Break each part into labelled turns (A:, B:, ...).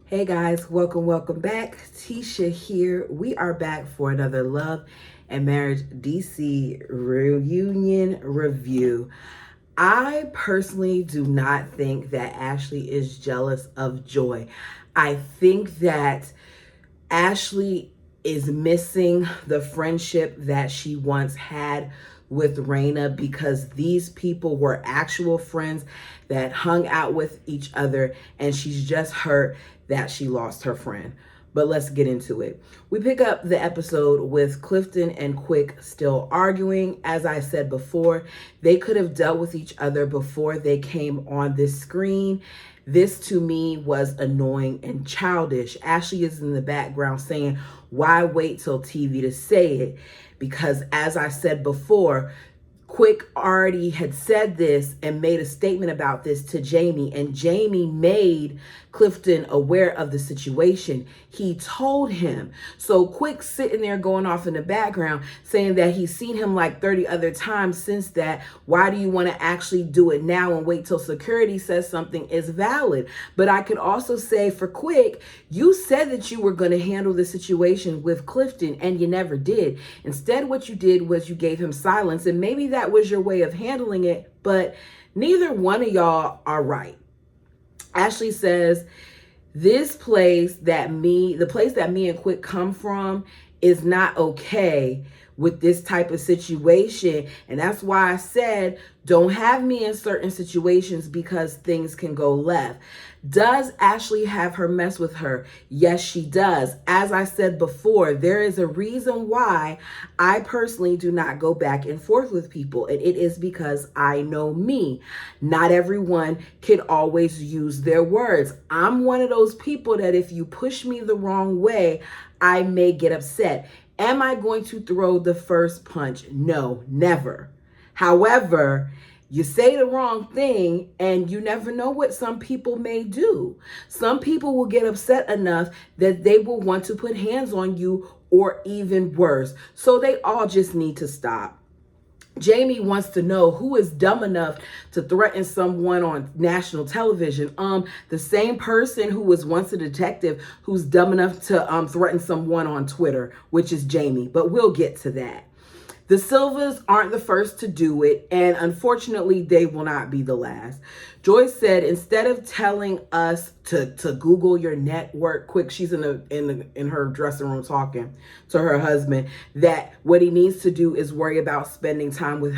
A: Hey guys, welcome back. Tisha here. We are back for another Love and Marriage DC reunion review. I personally do not think that Ashley is jealous of Joy. I think that Ashley is missing the friendship that she once had with Raina because these people were actual friends that hung out with each other, and she's just hurt that she lost her friend. But let's get into it. We pick up the episode with Clifton and Quick still arguing. As I said before, they could have dealt with each other before they came on this screen. This to me was annoying and childish. Ashley is in the background saying, why wait till TV to say it? Because as I said before, Quick already had said this and made a statement about this to Jamie, and Jamie made Clifton aware of the situation. He told him. So Quick sitting there going off in the background saying that he's seen him like 30 other times since that. Why do you want to actually do it now and wait till security says something is valid? But I could also say for Quick, you said that you were going to handle the situation with Clifton and you never did. Instead, what you did was you gave him silence, and maybe that was your way of handling it, but neither one of y'all are right. Ashley says, the place that me and Quick come from is not okay with this type of situation. And that's why I said, don't have me in certain situations because things can go left. Does Ashley have her mess with her? Yes, she does. As I said before, there is a reason why I personally do not go back and forth with people. And it is because I know me. Not everyone can always use their words. I'm one of those people that if you push me the wrong way, I may get upset. Am I going to throw the first punch? No, never. However, you say the wrong thing and you never know what some people may do. Some people will get upset enough that they will want to put hands on you or even worse. So they all just need to stop. Jamie wants to know who is dumb enough to threaten someone on national television. The same person who was once a detective who's dumb enough to threaten someone on Twitter, which is Jamie. But we'll get to that. The Silvas aren't the first to do it, and unfortunately, they will not be the last. Joyce said, instead of telling us to Google your network quick, she's in her dressing room talking to her husband, that what he needs to do is worry about spending time with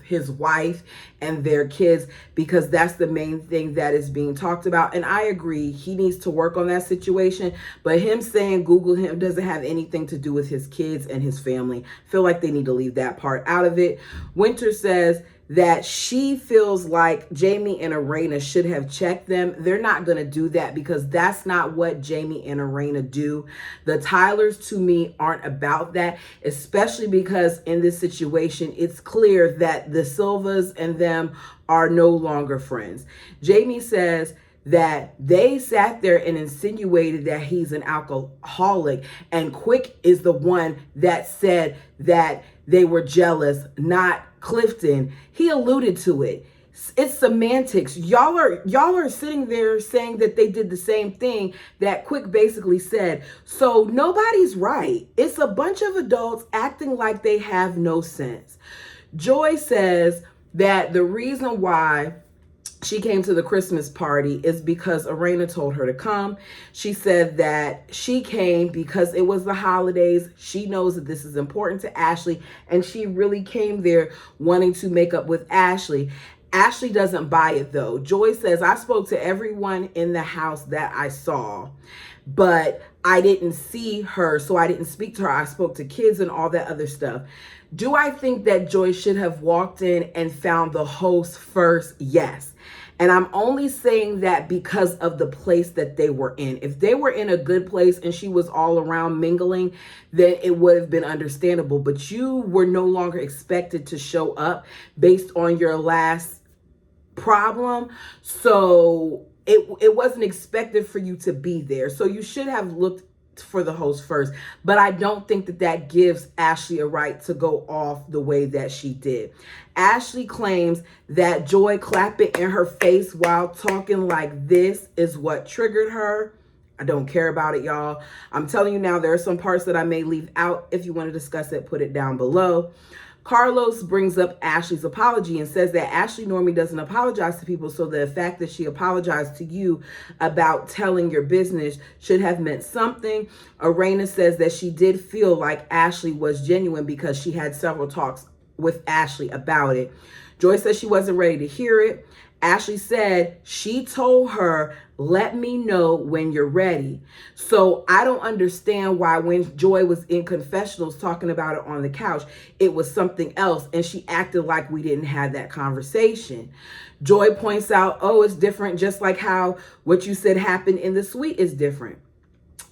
A: his wife and their kids, because that's the main thing that is being talked about. And I agree, he needs to work on that situation, but him saying Google him doesn't have anything to do with his kids and his family. I feel like they need to leave that part out of it. Winter says that she feels like Jamie and Arena should have checked them. They're not going to do that because that's not what Jamie and Arena do. The Tylers, to me, aren't about that, especially because in this situation, it's clear that the Silvas and them are no longer friends. Jamie says that they sat there and insinuated that he's an alcoholic, and Quick is the one that said that they were jealous, not Clifton. He alluded to it. It's semantics. Y'all are sitting there saying that they did the same thing that Quick basically said. So nobody's right. It's a bunch of adults acting like they have no sense. Joy says that the reason why she came to the Christmas party is because Arena told her to come. She said that she came because it was the holidays. She knows that this is important to Ashley, and she really came there wanting to make up with Ashley. Ashley doesn't buy it though. Joy says, I spoke to everyone in the house that I saw, but I didn't see her, so I didn't speak to her. I spoke to kids and all that other stuff. Do I think that Joy should have walked in and found the host first? Yes. And I'm only saying that because of the place that they were in. If they were in a good place and she was all around mingling, then it would have been understandable. But you were no longer expected to show up based on your last problem. So it wasn't expected for you to be there. So you should have looked for the host first, but I don't think that that gives Ashley a right to go off the way that she did. Ashley claims that Joy clapping in her face while talking like this is what triggered her. I don't care about it, y'all. I'm telling you now, there are some parts that I may leave out. If you want to discuss it, put it down below. Carlos brings up Ashley's apology and says that Ashley normally doesn't apologize to people, so the fact that she apologized to you about telling your business should have meant something. Arena says that she did feel like Ashley was genuine because she had several talks with Ashley about it. Joy says she wasn't ready to hear it. Ashley said she told her, let me know when you're ready. So I don't understand why when Joy was in confessionals talking about it on the couch, it was something else and she acted like we didn't have that conversation. Joy points out, oh, it's different, just like how what you said happened in the suite is different.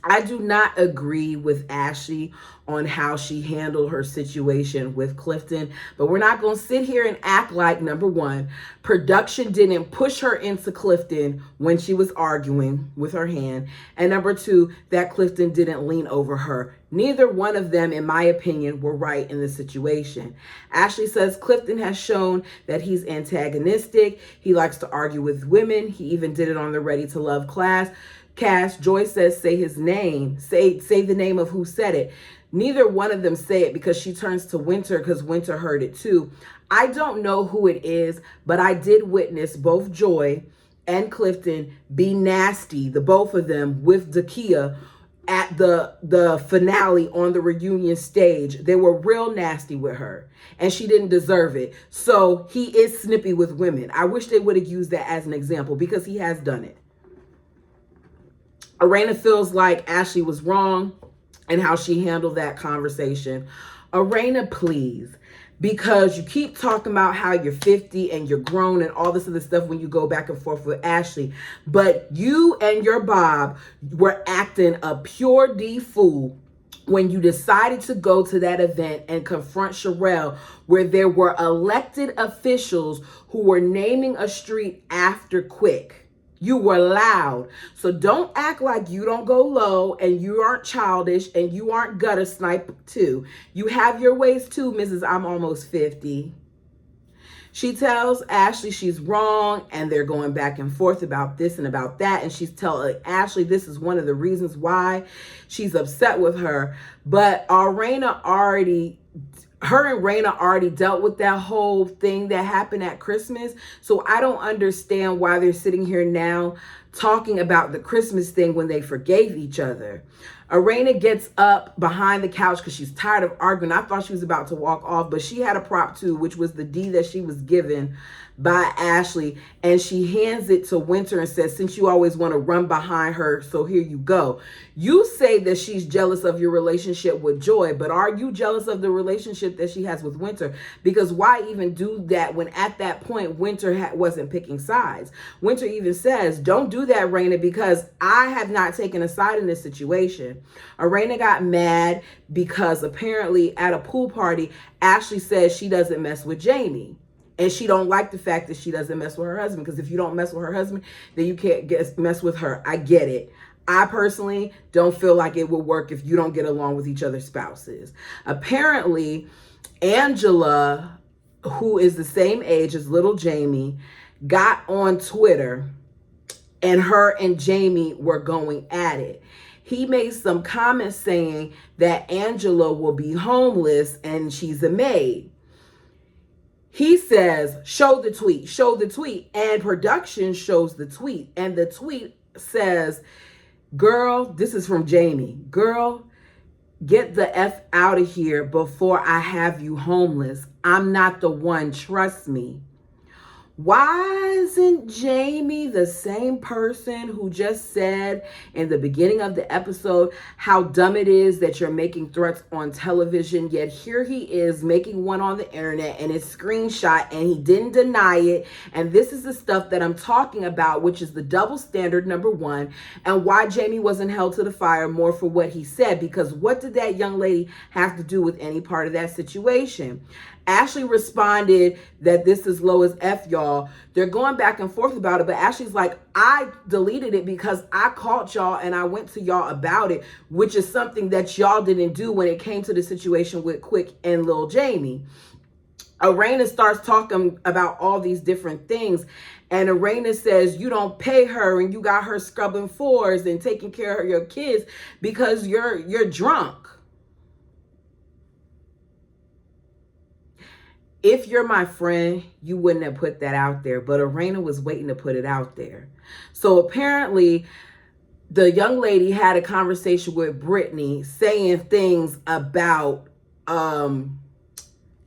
A: I do not agree with Ashley on how she handled her situation with Clifton, but we're not going to sit here and act like, number one, production didn't push her into Clifton when she was arguing with her hand, and number two, that Clifton didn't lean over her. Neither one of them, in my opinion, were right in this situation. Ashley says Clifton has shown that he's antagonistic. He likes to argue with women. He even did it on the Ready to Love cast. Joy says, say his name, say the name of who said it. Neither one of them say it because she turns to Winter because Winter heard it too. I don't know who it is, but I did witness both Joy and Clifton be nasty, the both of them, with Dakia at the finale on the reunion stage. They were real nasty with her and she didn't deserve it. So he is snippy with women. I wish they would have used that as an example because he has done it. Arena feels like Ashley was wrong and how she handled that conversation. Arena, please, because you keep talking about how you're 50 and you're grown and all this other stuff when you go back and forth with Ashley. But you and your Bob were acting a pure D fool when you decided to go to that event and confront Sherelle, where there were elected officials who were naming a street after Quick. You were loud. So don't act like you don't go low and you aren't childish and you aren't gutter snipe too. You have your ways too, Mrs. I'm almost 50. She tells Ashley she's wrong and they're going back and forth about this and about that. And she's telling Ashley this is one of the reasons why she's upset with her. But her and Raina already dealt with that whole thing that happened at Christmas. So I don't understand why they're sitting here now talking about the Christmas thing when they forgave each other. Arena gets up behind the couch because she's tired of arguing. I thought she was about to walk off, but she had a prop too, which was the D that she was given by Ashley. And she hands it to Winter and says, since you always want to run behind her, so here you go. You say that she's jealous of your relationship with Joy, but are you jealous of the relationship that she has with Winter? Because why even do that when at that point Winter wasn't picking sides? Winter even says, don't do that, Raina, because I have not taken a side in this situation. Raina got mad because apparently at a pool party, Ashley says she doesn't mess with Jamie. And she don't like the fact that she doesn't mess with her husband, because if you don't mess with her husband, then you can't mess with her. I get it. I personally don't feel like it will work if you don't get along with each other's spouses. Apparently, Angela, who is the same age as little Jamie, got on Twitter and her and Jamie were going at it. He made some comments saying that Angela will be homeless and she's a maid. He says, show the tweet, and production shows the tweet. And the tweet says, girl, this is from Jamie. Girl, get the F out of here before I have you homeless. I'm not the one, trust me. Why isn't Jamie the same person who just said in the beginning of the episode how dumb it is that you're making threats on television, yet here he is making one on the internet and it's screenshot and he didn't deny it? And this is the stuff that I'm talking about, which is the double standard, number one, and why Jamie wasn't held to the fire more for what he said, because what did that young lady have to do with any part of that situation? Ashley responded that this is low as F, y'all. They're going back and forth about it, but Ashley's like, I deleted it because I caught y'all and I went to y'all about it, which is something that y'all didn't do when it came to the situation with Quick and Lil Jamie. Arena starts talking about all these different things. And Arena says, you don't pay her and you got her scrubbing floors and taking care of your kids because you're drunk. If you're my friend, you wouldn't have put that out there. But Arena was waiting to put it out there. So apparently, the young lady had a conversation with Brittany saying things about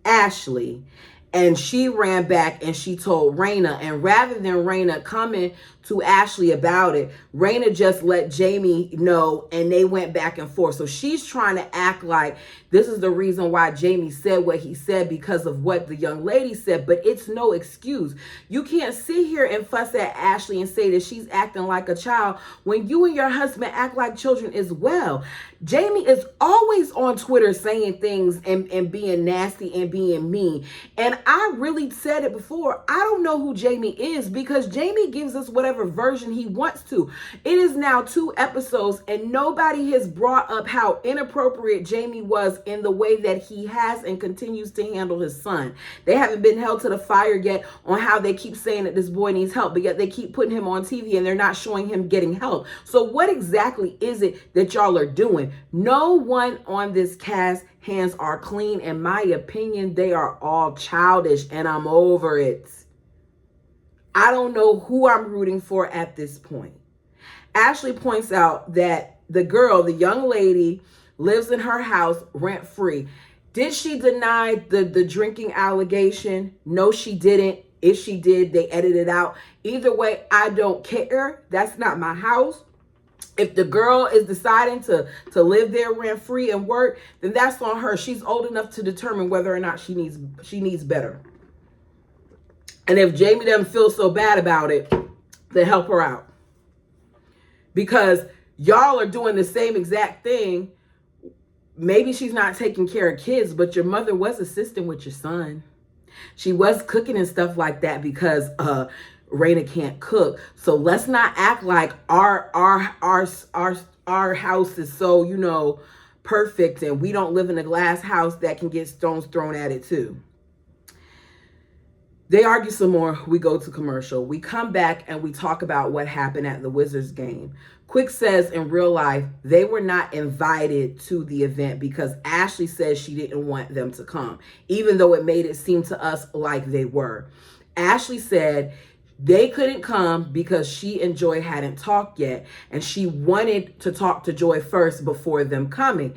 A: Ashley. And she ran back and she told Raina. And rather than Raina coming to Ashley about it, Raina just let Jamie know and they went back and forth. So she's trying to act like this is the reason why Jamie said what he said because of what the young lady said, but it's no excuse. You can't sit here and fuss at Ashley and say that she's acting like a child when you and your husband act like children as well. Jamie is always on Twitter saying things and being nasty and being mean. And I really said it before. I don't know who Jamie is because Jamie gives us whatever version he wants to. It is now 2 episodes and nobody has brought up how inappropriate Jamie was in the way that he has and continues to handle his son. They haven't been held to the fire yet on how they keep saying that this boy needs help, but yet they keep putting him on TV and they're not showing him getting help. So what exactly is it that y'all are doing? No one on this cast hands are clean. In my opinion, they are all childish and I'm over it. I don't know who I'm rooting for at this point. Ashley points out that the girl, the young lady, lives in her house rent free. Did she deny the drinking allegation? No, she didn't. If she did, they edited it out. Either way, I don't care. That's not my house. If the girl is deciding to live there rent free and work, then that's on her. She's old enough to determine whether or not she needs better. And if Jamie doesn't feel so bad about it, then help her out. Because y'all are doing the same exact thing. Maybe she's not taking care of kids, but your mother was assisting with your son. She was cooking and stuff like that because Raina can't cook. So let's not act like our house is so, perfect and we don't live in a glass house that can get stones thrown at it too. They argue some more. We go to commercial. We come back and we talk about what happened at the Wizards game. Quick says in real life, they were not invited to the event because Ashley says she didn't want them to come, even though it made it seem to us like they were. Ashley said they couldn't come because she and Joy hadn't talked yet, and she wanted to talk to Joy first before them coming.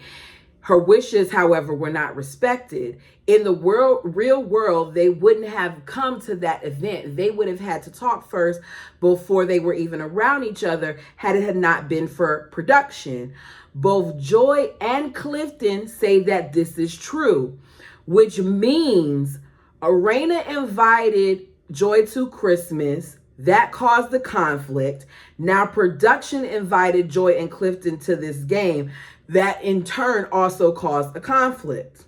A: Her wishes, however, were not respected. In the real world, they wouldn't have come to that event. They would have had to talk first before they were even around each other had it had not been for production. Both Joy and Clifton say that this is true, which means Arena invited Joy to Christmas. That caused the conflict. Now production invited Joy and Clifton to this game. That in turn also caused a conflict.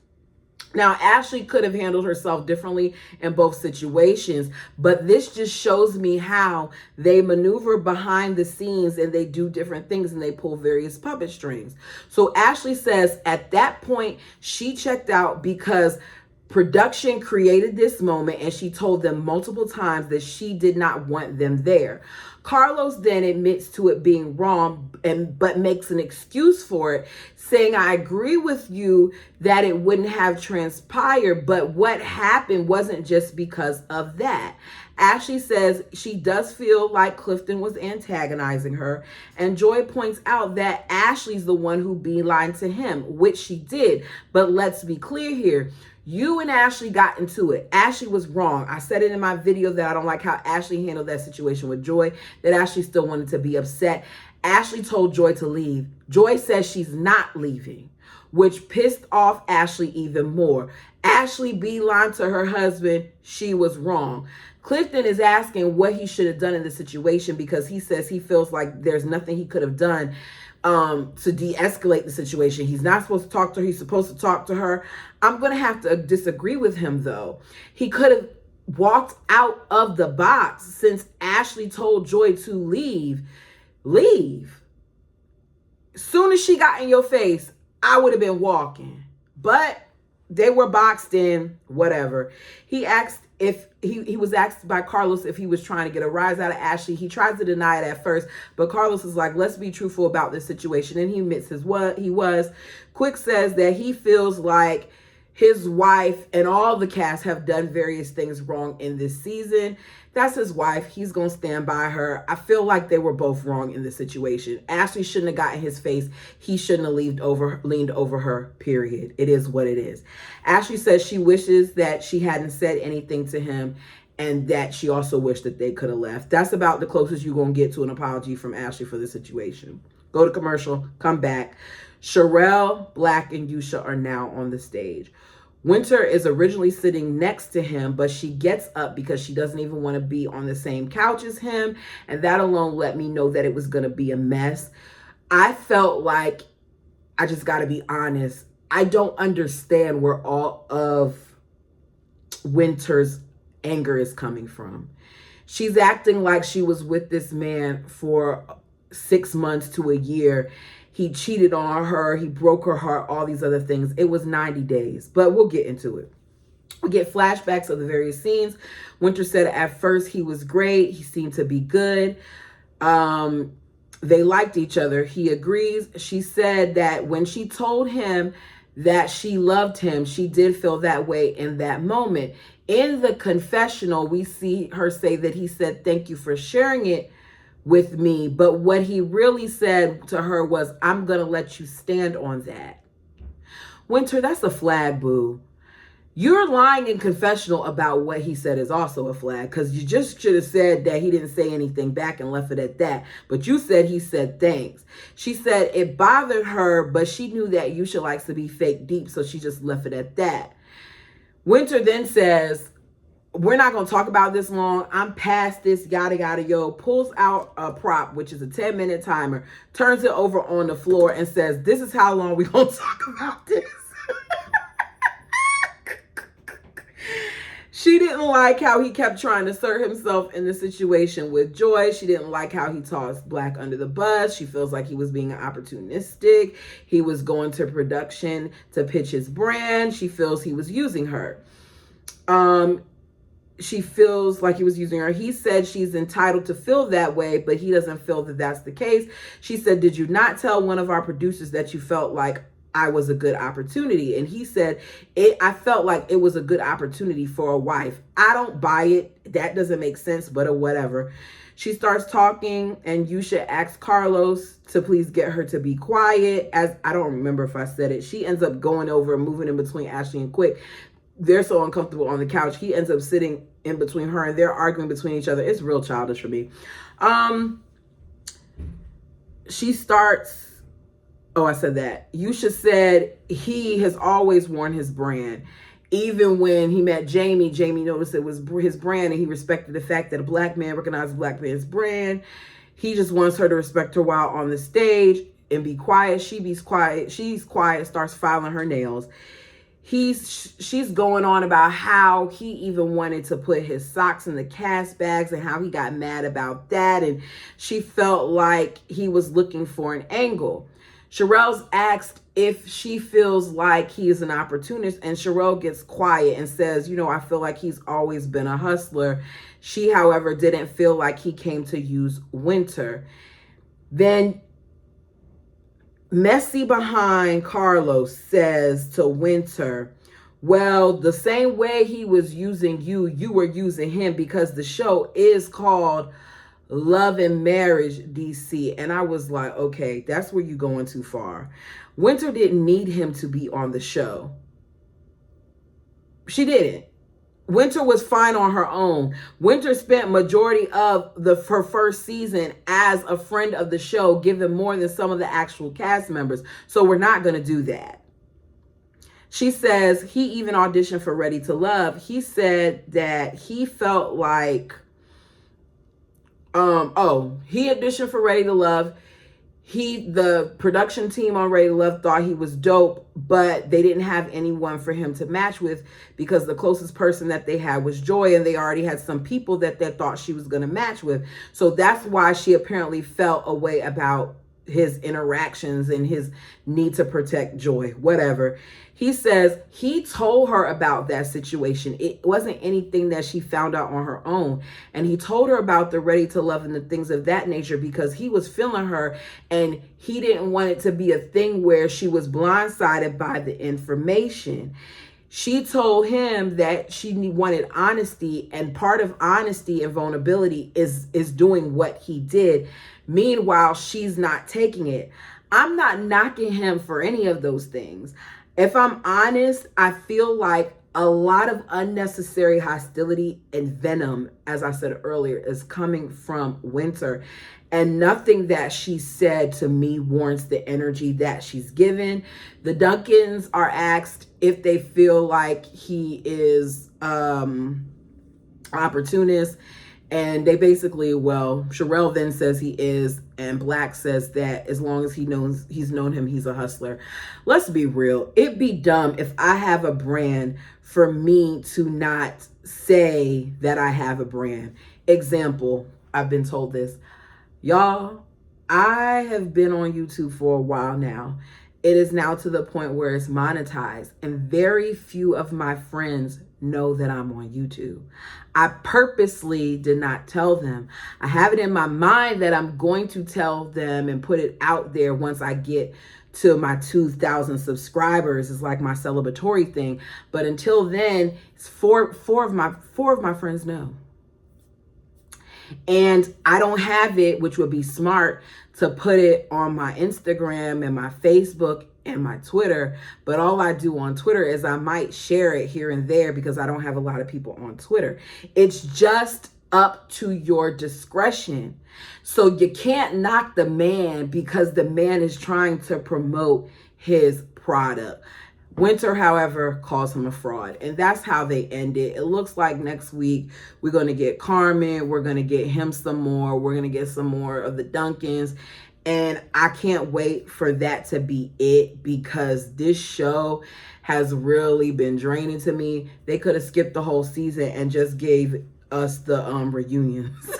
A: Now, Ashley could have handled herself differently in both situations, but this just shows me how they maneuver behind the scenes and they do different things and they pull various puppet strings. So Ashley says at that point, she checked out because production created this moment and she told them multiple times that she did not want them there. Carlos then admits to it being wrong but makes an excuse for it, saying, I agree with you that it wouldn't have transpired, but what happened wasn't just because of that. Ashley says she does feel like Clifton was antagonizing her, and Joy points out that Ashley's the one who beelined to him, which she did. But let's be clear here. You and Ashley got into it. Ashley was wrong. I said it in my video that I don't like how Ashley handled that situation with Joy, that Ashley still wanted to be upset. Ashley told Joy to leave. Joy says she's not leaving, which pissed off Ashley even more. Ashley beelined to her husband. She was wrong. Clifton is asking what he should have done in the situation because he says he feels like there's nothing he could have done to de-escalate the situation. He's not supposed to talk to her. He's supposed to talk to her. I'm going to have to disagree with him, though. He could have walked out of the box since Ashley told Joy to leave. Leave. Soon as she got in your face, I would have been walking. But they were boxed in, whatever. He asked if he was asked by Carlos if he was trying to get a rise out of Ashley. He tries to deny it at first, but Carlos is like, let's be truthful about this situation. And he admits what he was. Quick says that he feels like his wife and all the cast have done various things wrong in this season. That's his wife. He's going to stand by her. I feel like they were both wrong in this situation. Ashley shouldn't have gotten his face. He shouldn't have leaned over her, period. It is what it is. Ashley says she wishes that she hadn't said anything to him and that she also wished that they could have left. That's about the closest you're going to get to an apology from Ashley for the situation. Go to commercial, come back. Sherelle, Black, and Yusha are now on the stage. Winter is originally sitting next to him, but she gets up because she doesn't even want to be on the same couch as him. And that alone let me know that it was going to be a mess. I felt like, I just got to be honest, I don't understand where all of Winter's anger is coming from. She's acting like she was with this man for 6 months to a year. He cheated on her. He broke her heart, all these other things. It was 90 days, but we'll get into it. We get flashbacks of the various scenes. Winter said at first he was great. He seemed to be good. They liked each other. He agrees. She said that when she told him that she loved him, she did feel that way in that moment. In the confessional, we see her say that he said, "Thank you for sharing it with me." But what he really said to her was, "I'm going to let you stand on that." Winter, that's a flag, boo. You're lying in confessional about what he said is also a flag, because you just should have said that he didn't say anything back and left it at that. But you said he said thanks. She said it bothered her, but she knew that Yusha likes to be fake deep, so she just left it at that. Winter then says, "We're not going to talk about this long. I'm past this, yada, yada, yo." Pulls out a prop, which is a 10-minute timer, turns it over on the floor and says, "This is how long we're going to talk about this." She didn't like how he kept trying to assert himself in the situation with Joy. She didn't like how he tossed Black under the bus. She feels like he was being opportunistic. He was going to production to pitch his brand. She feels he was using her. She feels like he was using her. He said she's entitled to feel that way, but he doesn't feel that that's the case. She said, "Did you not tell one of our producers that you felt like I was a good opportunity?" And he said, I felt like it was a good opportunity for a wife. I don't buy it. That doesn't make sense, but whatever. She starts talking and Yusha asks Carlos to please get her to be quiet. As I don't remember if I said it. She ends up going over and moving in between Ashley and Quick. They're so uncomfortable on the couch. He ends up sitting in between her and they're arguing between each other. It's real childish for me. She starts, oh, I said that. Yusha said he has always worn his brand. Even when he met Jamie, Jamie noticed it was his brand and he respected the fact that a Black man recognizes a Black man's brand. He just wants her to respect her while on the stage and be quiet. She's quiet, starts filing her nails. She's going on about how he even wanted to put his socks in the cast bags and how he got mad about that. And she felt like he was looking for an angle. Sherelle's asked if she feels like he is an opportunist, and Sherelle gets quiet and says, I feel like he's always been a hustler. She, however, didn't feel like he came to use Winter. Then Messy behind Carlos says to Winter, "Well, the same way he was using you, you were using him, because the show is called Love and Marriage, DC." And I was like, okay, that's where you're going too far. Winter didn't need him to be on the show. She didn't. Winter was fine on her own. Winter spent majority of her first season as a friend of the show, giving more than some of the actual cast members. So we're not going to do that. She says he even auditioned for Ready to Love. He said that he felt like, he auditioned for Ready to Love. The production team on Ready to Love thought he was dope, but they didn't have anyone for him to match with because the closest person that they had was Joy, and they already had some people that they thought she was going to match with. So that's why she apparently felt a way about his interactions and his need to protect Joy, whatever. He says he told her about that situation. It wasn't anything that she found out on her own. And he told her about the Ready to Love and the things of that nature because he was feeling her, and he didn't want it to be a thing where she was blindsided by the information. She told him that she wanted honesty, and part of honesty and vulnerability is doing what he did. Meanwhile, she's not taking it. I'm not knocking him for any of those things. If I'm honest, I feel like a lot of unnecessary hostility and venom, as I said earlier, is coming from Winter. And nothing that she said to me warrants the energy that she's given. The Duncans are asked if they feel like he is opportunist. And they basically, well, Sherelle then says he is, and Black says that as long as he's known him, he's a hustler. Let's be real. It'd be dumb if I have a brand for me to not say that I have a brand. Example, I've been told this. Y'all, I have been on YouTube for a while now. It is now to the point where it's monetized, and very few of my friends know that I'm on YouTube. I purposely did not tell them. I have it in my mind that I'm going to tell them and put it out there once I get to my 2,000 subscribers. It's like my celebratory thing. But until then, it's four of my friends know. And I don't have it, which would be smart, to put it on my Instagram and my Facebook and my Twitter. But all I do on Twitter is I might share it here and there because I don't have a lot of people on Twitter. It's just up to your discretion. So you can't knock the man because the man is trying to promote his product. Winter, however, calls him a fraud, and that's how they end it. It looks like next week we're going to get Carmen, we're going to get him some more, we're going to get some more of the Duncans, and I can't wait for that to be it because this show has really been draining to me. They could have skipped the whole season and just gave us the reunions.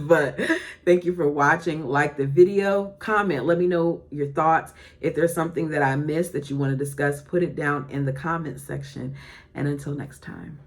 A: But thank you for watching. Like the video, comment, let me know your thoughts. If there's something that I missed that you want to discuss, put it down in the comment section. And until next time.